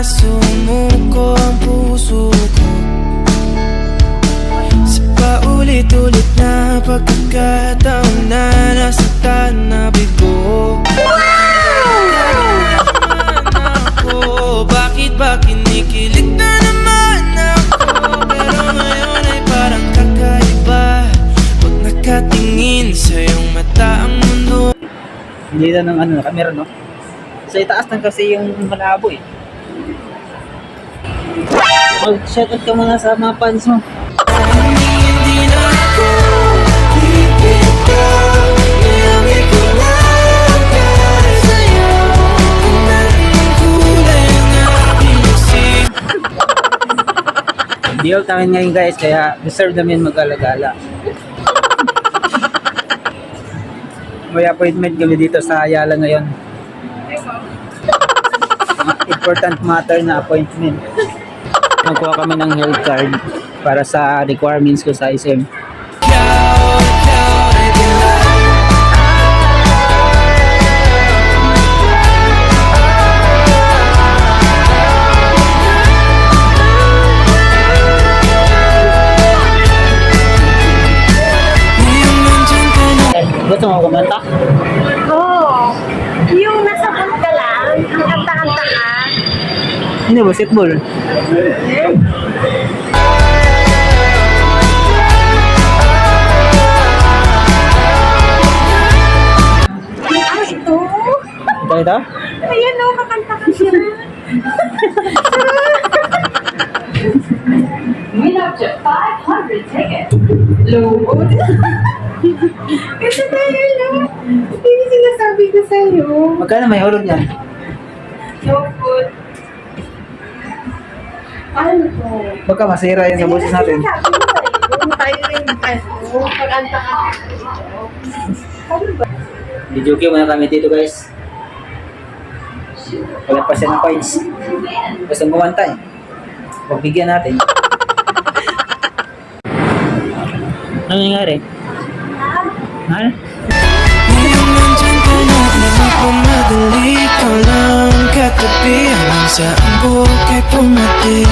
na sumuko ang puso ko sa paulit-ulit na pagkakataon na nasaktan na bigo. Bakit ba kinikilig na naman ako? Pero ngayon ay parang kakaiba pag nakatingin sa iyong mata ang mundo. Hindi na ng ano, camera, no? Sa itaas lang kasi yung malabo eh. Mag-shoutout ka muna sa mga fans mo. Hindi na ako pipitaw, niyangin ko lang para sa'yo. Kung anong kulay ang aking isip. Deal namin ngayon guys, kaya deserve namin mag-alagala. May appointment kami dito sa Ayala ngayon. Important matter na appointment. Magkuha kami ng health card para sa requirements ko sa SM. Gusto mo kumanta? Oo. Yung nasa pool ka lang, ang kanta-kanta ka. Hindi, basketball. Ah, ito? Ito? Ayan o, kakanta ka siya. Win up to 500 tickets. Load. Kasi tayo lang. Hindi sinasabi ko sa'yo. Magkano may hulog yan? No food. Ano to? Baka masira yan sa boses natin. Sinasabi ko sa'yo. Tayo rin pag-anta ka. Video game muna kami dito guys. Wala pa siya ng coins. Gusto mo kumanta eh. Pagbigyan natin. Ano nangyari? Ha? Ngayon nandyan ka na, nagmamadali ka lang katabi hanggang sa ang buhok ay pumatil.